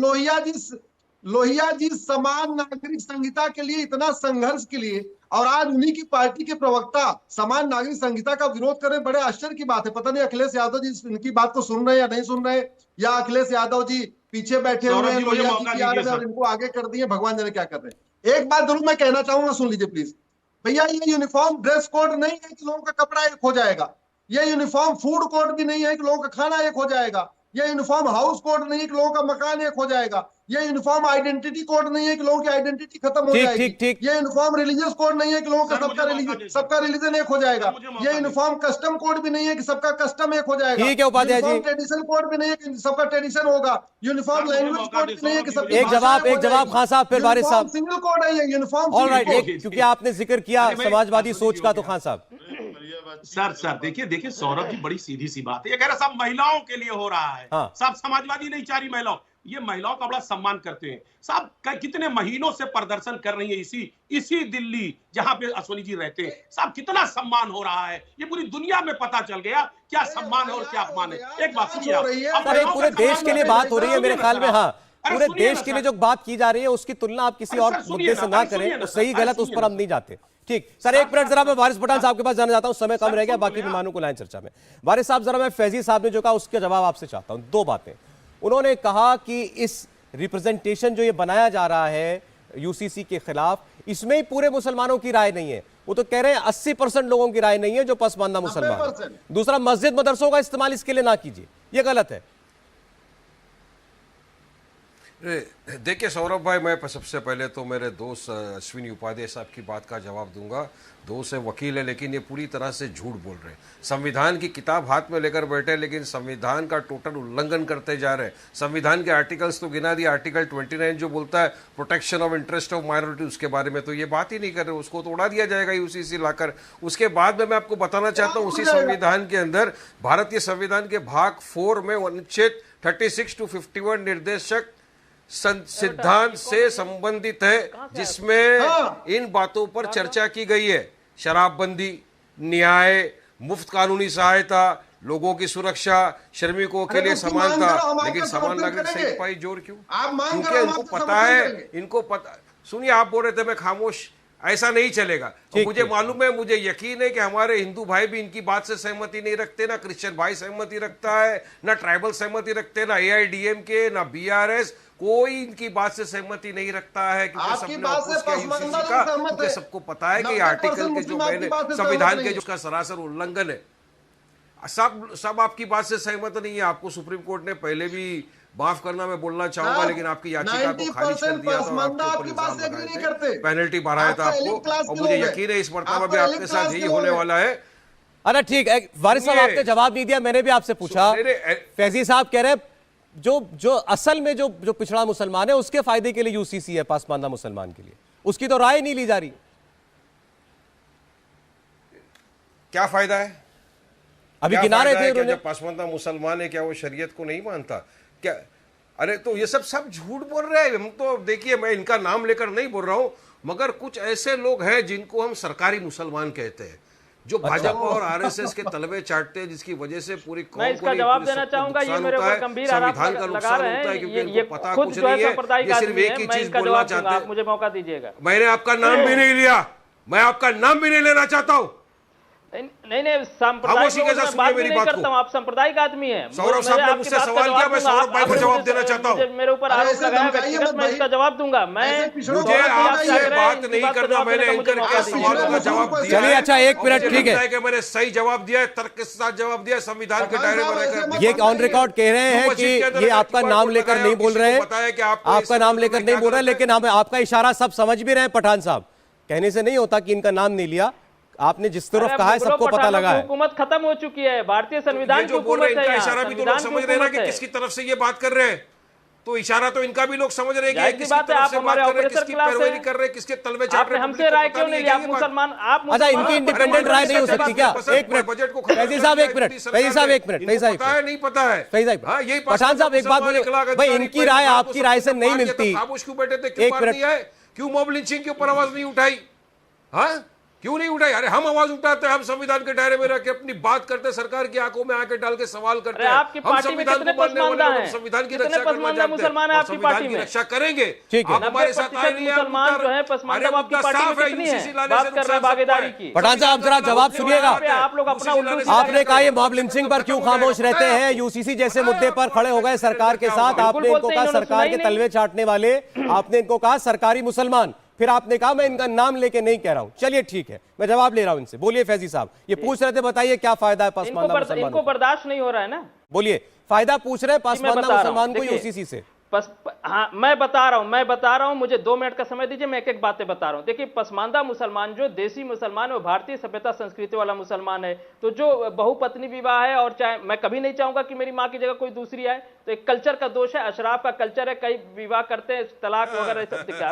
Speaker 5: लोहिया जी समान नागरिक संहिता के लिए इतना संघर्ष के लिए, और आज उन्हीं की पार्टी के प्रवक्ता समान नागरिक संहिता का विरोध कर रहे। बड़े आश्चर्य की बात है। पता नहीं अखिलेश यादव जी इनकी बात को सुन रहे हैं या नहीं सुन रहे, या अखिलेश यादव जी पीछे बैठे हुए हैं, लोहिया जी की आड़ में, और इनको आगे कर दिए, भगवान जाने क्या कर रहे हैं। एक बात जरूर मैं कहना चाहूंगा, सुन लीजिए प्लीज भैया, ये यूनिफॉर्म ड्रेस कोड नहीं है कि लोगों का कपड़ा एक हो जाएगा। ये यूनिफॉर्म फूड कोड भी नहीं है कि लोगों का खाना एक हो जाएगा। ये यूनिफॉर्म हाउस कोड नहीं है कि लोगों का मकान एक हो जाएगा। ये यूनिफॉर्म आइडेंटिटी कोड नहीं है कि लोगों की आइडेंटिटी खत्म हो जाएगी।
Speaker 1: ठीक।
Speaker 5: ये यूनिफॉर्म रिलीजियस कोड नहीं है कि लोगों का सबका रिलीजन एक हो जाएगा। ये यूनिफॉर्म कस्टम कोड भी नहीं है कि सबका कस्टम एक हो जाएगा।
Speaker 1: ठीक है उपाध्याय जी,
Speaker 5: ट्रेडिशन कोड भी नहीं है कि सबका ट्रेडिशन होगा। यूनिफॉर्म लैंग्वेज कोड भी नहीं है कि सबकी
Speaker 1: एक जवाब खान साहब, फिर वारिस साहब।
Speaker 5: सिंगल कोड है ये यूनिफॉर्म।
Speaker 1: ऑलराइट, क्योंकि आपने जिक्र किया समाजवादी सोच का, तो खान साहब।
Speaker 8: सर देखिए सौरभ जी, बड़ी सीधी सी बात है। ये कह रहा सब महिलाओं के लिए हो रहा है।
Speaker 1: हाँ।
Speaker 8: सब समाजवादी नहीं चाह रही महिलाओं, ये महिलाओं का बड़ा सम्मान करते हैं। सब कितने महीनों से प्रदर्शन कर रही है इसी दिल्ली जहां पे अश्विनी जी रहते हैं। सब कितना सम्मान हो रहा है, ये पूरी दुनिया में पता चल गया क्या सम्मान है और क्या अपमान है। एक बात सुनिए,
Speaker 1: पूरे देश के लिए बात हो रही है मेरे ख्याल में। हाँ, पूरे देश के लिए जो बात की जा रही है उसकी तुलना आप किसी और मुद्दे से ना करें, तो सही गलत उस पर हम नहीं जाते। ठीक सर, एक मिनट जरा मैं वारिस पठान साहब के पास जाना चाहता हूं, समय कम रह गया, बाकी मेहमानों को लाएं चर्चा में। वारिस साहब, जरा मैं फैजी साहब ने जो कहा उसका जवाब आपसे चाहता हूं। दो बातें उन्होंने कहा कि इस रिप्रेजेंटेशन जो ये बनाया जा रहा है यूसीसी के खिलाफ, इसमें ही पूरे मुसलमानों की राय नहीं है। वो तो कह रहे हैं 80% लोगों की राय नहीं है जो पसमानदा मुसलमान है। दूसरा, मस्जिद मदरसों का इस्तेमाल इसके लिए ना कीजिए, ये गलत है।
Speaker 4: देखिए सौरभ भाई, मैं सबसे पहले तो मेरे दोस्त अश्विनी उपाध्याय साहब की बात का जवाब दूंगा। दोस्त है, वकील है, लेकिन ये पूरी तरह से झूठ बोल रहे हैं। संविधान की किताब हाथ में लेकर बैठे, लेकिन संविधान का टोटल उल्लंघन करते जा रहे हैं। संविधान के आर्टिकल्स तो गिना दिया, आर्टिकल 29 जो बोलता है protection of interest of minority, उसके बारे में तो ये बात ही नहीं कर रहे, उसको तो उड़ा दिया जाएगा यूसीसी लाकर। उसके बाद में मैं आपको बताना चाहता हूँ, उसी संविधान के अंदर, भारतीय संविधान के भाग 4 में अनुच्छेद 36 to 51 निर्देशक सिद्धांत से संबंधित है, जिसमें इन बातों पर चर्चा की गई है। शराबबंदी, न्याय, मुफ्त कानूनी सहायता, लोगों की सुरक्षा, श्रमिकों के लिए समानता। लेकिन समान नागरिक संहिता पर जोर क्यों? क्योंकि इनको पता सुनिए, आप बोल रहे थे मैं खामोश, ऐसा नहीं चलेगा। मुझे मालूम है, मुझे यकीन है कि हमारे हिंदू भाई भी इनकी बात से सहमति नहीं रखते, ना क्रिश्चियन भाई सहमति रखता है, ना ट्राइबल सहमति रखते, ना AIDMK, ना BRS, कोई इनकी बात से सहमति नहीं रखता है। क्योंकि सबको पता है कि आर्टिकल के जो मैंने संविधान के जो सरासर उल्लंघन है। सब आपकी बात से सहमत नहीं है। आपको सुप्रीम कोर्ट ने पहले भी माफ करना मैं बोलना चाहूंगा, लेकिन आपकी याचिका को खारिज कर दिया था, पेनल्टी बढ़ाया था आपको, और मुझे यकीन है इस मरतबा भी आपके साथ यही होने वाला है।
Speaker 1: अरे ठीक है वारिस साहब, आपने जवाब नहीं दिया, मैंने भी आपसे पूछा। फैजी साहब कह रहे हैं जो असल में जो पिछड़ा मुसलमान है उसके फायदे के लिए यूसीसी है, पासमानदा मुसलमान के लिए, उसकी तो राय नहीं ली जा रही।
Speaker 4: क्या फायदा है?
Speaker 1: अभी गिना रहे थे
Speaker 4: जब पासमानदा मुसलमान है, क्या वो शरीयत को नहीं मानता क्या? अरे तो ये सब झूठ बोल रहे हैं। हम तो देखिए, मैं इनका नाम लेकर नहीं बोल रहा हूं, मगर कुछ ऐसे लोग हैं जिनको हम सरकारी मुसलमान कहते हैं, जो भाजपा और RSS के तलबे चाटते हैं, जिसकी वजह से पूरी कौम
Speaker 7: मैं इसका जवाब देना चाहूंगा। ये मेरे ऊपर गंभीर आरोप लगा रहे हैं, ये
Speaker 4: पता
Speaker 7: खुद
Speaker 4: कुछ
Speaker 7: जो है
Speaker 4: नहीं है,
Speaker 7: सांप्रदायिक
Speaker 4: ये सिर्फ
Speaker 7: आदमी
Speaker 4: एक
Speaker 7: है।
Speaker 4: ही
Speaker 7: मैं
Speaker 4: चीज
Speaker 7: इसका
Speaker 4: बोलना
Speaker 7: जवाब
Speaker 4: चाहते
Speaker 7: दूंगा,
Speaker 4: हैं।
Speaker 7: आप मुझे मौका दीजिएगा।
Speaker 4: मैंने आपका नाम भी नहीं लिया, मैं आपका नाम भी नहीं लेना चाहता हूं।
Speaker 7: नहीं सांप्रदायिक
Speaker 4: खामोशी के
Speaker 7: लोगों
Speaker 4: साथ
Speaker 7: से
Speaker 4: सुनिए
Speaker 7: बात भी
Speaker 4: मेरी
Speaker 7: नहीं
Speaker 4: बात को।
Speaker 7: करता हूं, आप सांप्रदायिक आदमी हैं।
Speaker 4: सौरभ साहब ने मुझसे सवाल किया, मैं सौरभ भाई को जवाब देना चाहता हूं।
Speaker 7: मेरे ऊपर
Speaker 5: अरे
Speaker 7: आरोप
Speaker 5: ऐसे
Speaker 7: लगाया
Speaker 5: धमकाइए
Speaker 7: व्यक्तिगत,
Speaker 5: मत
Speaker 7: मैं
Speaker 5: भाई।
Speaker 7: इसका जवाब दूंगा। मैं
Speaker 5: ऐसे पिछड़ों
Speaker 4: मुझे
Speaker 5: को
Speaker 4: आपसे
Speaker 5: आप
Speaker 4: बात नहीं करना, मैंने एंकर के सवालों का जवाब दिया।
Speaker 1: चलिए, अच्छा, एक मिनट,
Speaker 4: मुझे
Speaker 1: ठीक है।
Speaker 4: लगता कि मैंने सही जवाब दिया है, तर्क के साथ जवाब दिया है, संविधान के दायरे में रहकर।
Speaker 1: ये ऑन रिकॉर्ड कह रहे हैं कि ये आपका नाम लेकर नहीं बोल रहे हैं, आपका नाम लेकर नहीं बोल रहे हैं, लेकिन हम आपका इशारा सब समझ भी रहे हैं। पठान साहब, कहने से नहीं होता कि इनका नाम नहीं लिया, आपने जिस तरफ कहा है सबको पता लगा है।
Speaker 7: हुकूमत खत्म हो चुकी है, भारतीय संविधान की
Speaker 4: जो बोल रहे
Speaker 7: हुकूमत
Speaker 4: हैं,
Speaker 7: है
Speaker 4: इनका इशारा भी तो लोग समझ रहे हैं ना कि किसकी तरफ से ये बात कर रहे हैं। तो इशारा तो इनका भी लोग समझ रहे हैं कि किसकी
Speaker 7: बात है।
Speaker 4: तरफ
Speaker 7: आप
Speaker 4: से बात
Speaker 7: हमारे
Speaker 4: कर रहे हैं,
Speaker 7: ऑपरेटर
Speaker 4: किसकी
Speaker 7: क्लास
Speaker 4: पैरवी
Speaker 7: है,
Speaker 4: कर रहे हैं, किसके तलवे
Speaker 7: आपने हमसे राय क्यों नहीं लिया? आप मुसलमान, आप
Speaker 1: अच्छा, इनकी
Speaker 7: मुसलमान-
Speaker 1: इंडिपेंडेंट राय नहीं हो सकती क्या? एक मिनट,
Speaker 4: बजट को
Speaker 1: फैजी साहब एक मिनट, फैजी साहब एक मिनट, फैजी साहब
Speaker 4: पता है नहीं पता है
Speaker 1: फैजी साहब,
Speaker 4: हाँ, यही
Speaker 1: पठान साहब एक बात बोलिए भाई, इनकी राय आपकी राय से नहीं मिलती।
Speaker 4: खामोश क्यों बैठे थे? क्यों
Speaker 1: एक
Speaker 4: मार
Speaker 1: मिनट।
Speaker 4: दिया है? क्यों मॉब लिंचिंग के ऊपर आवाज नहीं उठाई? हाँ, क्यों नहीं उठाई? अरे हम आवाज उठाते हैं, हम संविधान के दायरे में रह के अपनी बात करते हैं, सरकार की आंखों में आंखें डाल के सवाल करते हैं।
Speaker 7: आपकी
Speaker 4: हम
Speaker 7: पार्टी में
Speaker 4: संविधान
Speaker 7: कितने
Speaker 4: को मानने वाले
Speaker 7: पसमानदा
Speaker 4: लोग,
Speaker 7: हैं?
Speaker 4: संविधान की
Speaker 7: कितने
Speaker 4: रक्षा करना
Speaker 7: पसमानदा
Speaker 4: जानते हैं
Speaker 7: मुसलमान हैं
Speaker 4: और
Speaker 7: आपकी
Speaker 4: संविधान
Speaker 7: पार्टी
Speaker 4: की
Speaker 7: में?
Speaker 4: रक्षा करेंगे।
Speaker 1: ठीक है।
Speaker 4: आप हमारे साथ आए
Speaker 7: 90%
Speaker 4: नहीं, आप
Speaker 7: मुसलमान
Speaker 4: उत्तर-
Speaker 7: जो है पसमानदा
Speaker 4: अरे
Speaker 7: आपकी
Speaker 4: मुद्दा
Speaker 7: पार्टी में
Speaker 4: साफ है,
Speaker 7: कितनी है?
Speaker 4: UCC लाने
Speaker 7: बात
Speaker 4: से
Speaker 7: कर रहे हैं
Speaker 4: नुकसान
Speaker 7: भागीदारी
Speaker 4: सबको है।
Speaker 7: की।
Speaker 1: पठान साहब जरा जवाब सुनिएगा।
Speaker 7: आप लोग अपना उल्लू सीधा
Speaker 1: आपने कहा ये मॉब लिंचिंग पर क्यों खामोश रहते हैं? यूसीसी जैसे मुद्दे पर खड़े हो गए सरकार के साथ, आपने इनको कहा सरकार के तलवे चाटने वाले, आपने इनको कहा सरकारी मुसलमान, फिर आपने कहा मैं इनका नाम लेके नहीं कह रहा हूं। चलिए ठीक है, मैं जवाब ले रहा हूं इनसे। बोलिए फैजी साहब, ये पूछ रहे थे, बताइए क्या फायदा है पसमानदा मुसलमानों
Speaker 7: इनको
Speaker 1: को?
Speaker 7: बर्दाश्त नहीं हो रहा है ना।
Speaker 1: बोलिए, फायदा पूछ रहे हैं पसमानदा
Speaker 7: बता रहा हूं,
Speaker 1: मुसलमान को
Speaker 7: देखिए।
Speaker 1: यूसीसी से।
Speaker 7: हाँ, मैं बता रहा हूं, मुझे 2 मिनट का समय दीजिए, मैं एक एक बातें बता रहा हूं। देखिए, पसमानदा मुसलमान जो देसी मुसलमान है, वो भारतीय सभ्यता संस्कृति वाला मुसलमान है। तो जो बहुपत्नी विवाह है, और चाहे मैं कभी नहीं चाहूंगा कि मेरी माँ की जगह कोई दूसरी आए, तो एक कल्चर का दोष है, अशराफ का कल्चर है, कई विवाह करते हैं, तलाक वगैरह सब दिखा।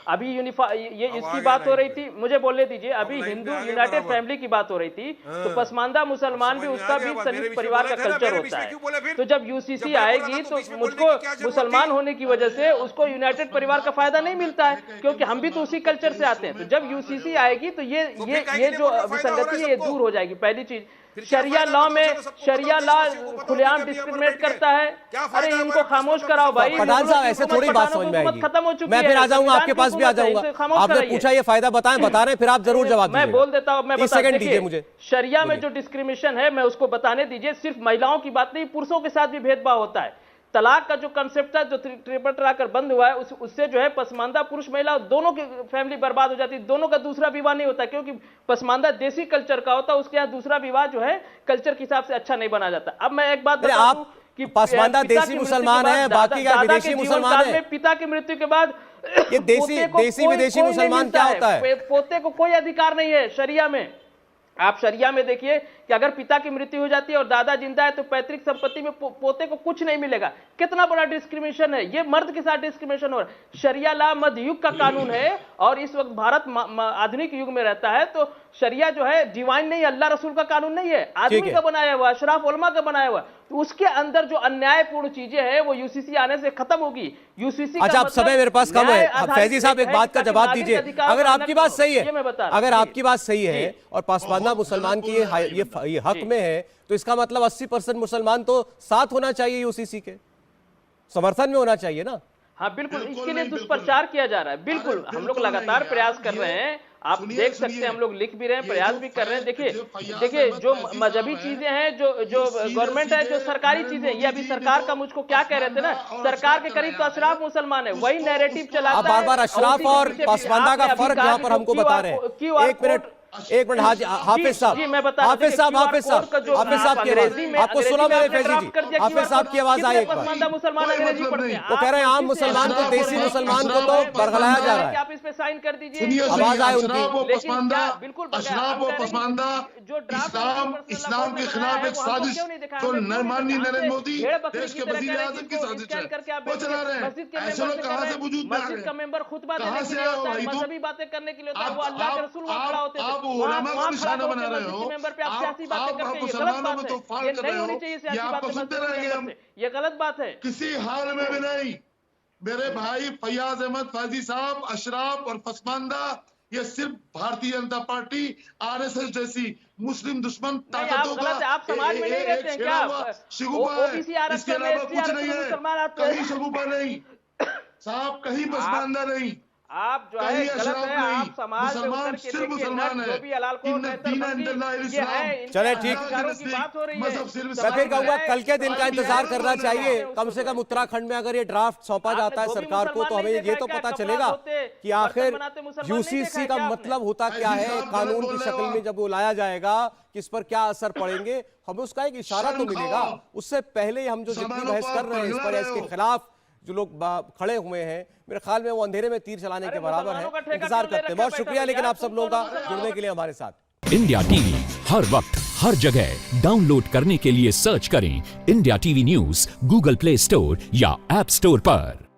Speaker 7: अभी ये इसकी बात हो रही थी, मुझे बोलने दीजिए। अभी हिंदू यूनाइटेड फैमिली की बात हो रही थी, तो पसमानदा मुसलमान भी, उसका भी संयुक्त परिवार का कल्चर होता है। तो जब यूसीसी आएगी तो मुझको मुसलमान होने की वजह से उसको यूनाइटेड परिवार का फायदा नहीं मिलता है, क्योंकि हम भी तो उसी कल्चर से आते हैं। तो जब यूसीसी आएगी तो ये जो विसंगति है ये दूर हो जाएगी। पहली चीज, शरिया लॉ में, शरिया लॉ खुलेआम डिस्क्रिमिनेट करता है। अरे इनको खामोश कराओ भाई।
Speaker 1: पठान साहब, ऐसे थोड़ी बात समझ में आएगी।
Speaker 7: खत्म हो चुकी है,
Speaker 1: मैं फिर आ जाऊंगा, आपके पास भी आ जाऊंगा। आपने पूछा ये फायदा बताएं, बता रहे हैं, फिर आप जरूर जवाब दीजिए।
Speaker 7: मैं बोल देता हूं, मैं
Speaker 1: 30 सेकंड दीजिए मुझे।
Speaker 7: शरिया में जो डिस्क्रिमिनेशन है, मैं उसको बताने दीजिए। सिर्फ महिलाओं की बात नहीं, पुरुषों के साथ भी भेदभाव होता है। तलाक का जो कंसेप्ट था, जो ट्रिपल तलाक बंद हुआ है, उससे जो है पसमानदा पुरुष महिला दोनों की फैमिली बर्बाद हो जाती है। दोनों का दूसरा विवाह नहीं होता, क्योंकि पसमानदा देसी कल्चर का होता है, उसके यहाँ दूसरा विवाह जो है कल्चर के हिसाब से अच्छा नहीं बना जाता। अब मैं एक बात बता दूं कि
Speaker 1: पसमानदा देसी मुसलमान है, बाकी का विदेशी मुसलमान है।
Speaker 7: पिता की मृत्यु के बाद
Speaker 1: ये देसी विदेशी मुसलमान क्या होता है?
Speaker 7: पोते को कोई अधिकार नहीं है शरिया में। आप शरिया में देखिए कि अगर पिता की मृत्यु हो जाती है और दादा जिंदा है तो पैतृक संपत्ति में पोते को कुछ नहीं मिलेगा। कितना बड़ा डिस्क्रिमिनेशन है ये, मर्द के साथ डिस्क्रिमिनेशन हो रहा है। शरिया लॉ मध्य युग का कानून है, और इस वक्त भारत आधुनिक युग में रहता है। तो शरिया जो है डिवाइन नहीं, अल्लाह रसूल का कानून नहीं है, आदमी का बनाया हुआ, अशराफ उलमा का बनाया हुआ। तो उसके अंदर जो अन्यायपूर्ण चीजें हैं वो यूसीसी आने से खत्म होगी। यूसीसी
Speaker 1: अच्छा, अब समय मेरे पास कम है। फैजी साहब एक बात का जवाब दीजिए, अगर आपकी बात सही है, अगर आपकी बात सही है और पसमानदा मुसलमान की ये हक में है, तो इसका मतलब 80% मुसलमान तो साथ होना चाहिए, यूसीसी के समर्थन में होना चाहिए ना।
Speaker 7: हाँ बिल्कुल, इसके लिए दुष्प्रचार किया जा रहा है। बिल्कुल, हम लोग लगातार प्रयास कर रहे हैं, आप देख सकते हैं, हम लोग लिख भी रहे हैं, प्रयास भी कर रहे हैं। देखिए जो मजहबी चीजें हैं, जो गवर्नमेंट है, जो सरकारी चीजें, ये अभी सरकार का मुझको क्या कह रहे थे ना, सरकार के करीब तो अशराफ मुसलमान है, वही नैरेटिव चलाता है।
Speaker 1: आप बार-बार अशराफ और पसमानदा का फर्क यहाँ पर हमको बता रहे हैं। एक मिनट हाफिज साहब कह रहे हैं, आपको सुना मेरे फैजी जी, हाफिज साहब की आवाज आई एक बार।
Speaker 7: मुसलमान अंग्रेजी पढ़ते हैं,
Speaker 1: वो कह रहे हैं आम मुसलमान को, देसी मुसलमान को तो बरगलाया जा रहा है।
Speaker 7: आप इस पे साइन कर दीजिए,
Speaker 1: आवाज आए उनकी।
Speaker 6: बिल्कुल अशराफ व पसमानदा इस्लाम के खिलाफ एक साजिश जो माननीय नरेंद्र मोदी देश के वजीर आजम की साजिश है, वो चला रहे हैं। ऐसे लोग कहां से वजूद में आ
Speaker 7: मस्जिद का
Speaker 6: गए?
Speaker 7: मेंबर खुतबा देने के लिए होता है, मजहबी बातें करने के लिए होता है, वो अल्लाह के रसूल वहां खड़ा होते थे,
Speaker 6: आप उलमा को निशाना बना रहे हो,
Speaker 7: मेंबर पे आप सियासी बातें करते हैं, ये गलत बात है, ये नहीं होनी चाहिए सियासी बातें,
Speaker 6: सुनते रहेंगे हम,
Speaker 7: ये गलत बात है
Speaker 6: किसी हाल में भी नहीं। मेरे भाई फैयाज अहमद फैजी साहब, अशराफ और पसमानदा, ये सिर्फ भारतीय जनता पार्टी आरएसएस जैसी मुस्लिम दुश्मन ताकतों का
Speaker 7: आप समाज में नहीं रहते हैं क्या?
Speaker 6: शगुफा है, इसके अलावा कुछ नहीं है, कहीं शगुफा नहीं साहब, कहीं पसमानदा नहीं।
Speaker 7: आप जो है
Speaker 6: कहीं
Speaker 7: गलत
Speaker 6: अशराफ
Speaker 7: है।
Speaker 6: नहीं,
Speaker 7: आप समाज में
Speaker 6: मुसलमान
Speaker 7: उतर के
Speaker 6: सिर्फ
Speaker 7: देखिए,
Speaker 6: मुसलमान
Speaker 7: नट
Speaker 6: है।
Speaker 7: जो भी हलाल को
Speaker 6: इन
Speaker 7: बेहतर
Speaker 6: दीन
Speaker 7: मंदी,
Speaker 6: इंदल्लाह
Speaker 7: ये
Speaker 6: इस्लाम।
Speaker 7: है इनके
Speaker 1: चले ठीक।
Speaker 7: अधिकारों की बात हो रही है।
Speaker 6: मजहब सिर्फ
Speaker 1: मैं फिर कहूंगा कल के दिन का इंतजार करना चाहिए।
Speaker 7: उसको
Speaker 1: कम से कम उत्तराखंड में अगर ये ड्राफ्ट सौंपा
Speaker 7: आपने
Speaker 1: जाता है
Speaker 7: धोबी
Speaker 1: सरकार को, तो
Speaker 7: मुसलमान
Speaker 1: हमें
Speaker 7: नहीं
Speaker 1: ये
Speaker 7: देखा
Speaker 1: तो
Speaker 7: क्या?
Speaker 1: पता
Speaker 7: कपड़ा
Speaker 1: चलेगा
Speaker 7: धोते,
Speaker 1: कि
Speaker 7: बर्तन
Speaker 1: आखिर
Speaker 7: बनाते मुसलमान नहीं
Speaker 1: यूसीसी
Speaker 7: देखा
Speaker 1: का
Speaker 7: क्या आपने?
Speaker 1: मतलब होता क्या है,
Speaker 6: साहब,
Speaker 1: कानून
Speaker 6: गलत
Speaker 1: की
Speaker 6: बोल
Speaker 1: शक्ल
Speaker 6: रहे हो
Speaker 1: में जब वो लाया जाएगा किस पर क्या असर पड़ेंगे, हमें उसका एक इशारा तो
Speaker 6: शर्म
Speaker 1: मिलेगा।
Speaker 6: खाओ।
Speaker 1: उससे पहले हम जो जितनी
Speaker 6: समानों
Speaker 1: बहस
Speaker 6: को
Speaker 1: कर रहे हैं इस
Speaker 6: पगला
Speaker 1: पर या
Speaker 6: रहे
Speaker 1: इसके
Speaker 6: हो।
Speaker 1: खिलाफ जो लोग खड़े हुए हैं, मेरे ख्याल में वो अंधेरे में तीर चलाने के बराबर है।
Speaker 7: मुसलमानों का ठेका
Speaker 1: इंतजार
Speaker 7: क्यों ले
Speaker 1: करते हैं।
Speaker 7: रखा
Speaker 1: बहुत
Speaker 7: है
Speaker 1: शुक्रिया
Speaker 7: बैठा
Speaker 1: लेकिन
Speaker 7: भैया?
Speaker 1: आप सब लोगों का जुड़ने के लिए हमारे साथ।
Speaker 9: इंडिया टीवी हर वक्त हर जगह डाउनलोड करने के लिए सर्च करें India TV news Google play store या ऐप स्टोर पर।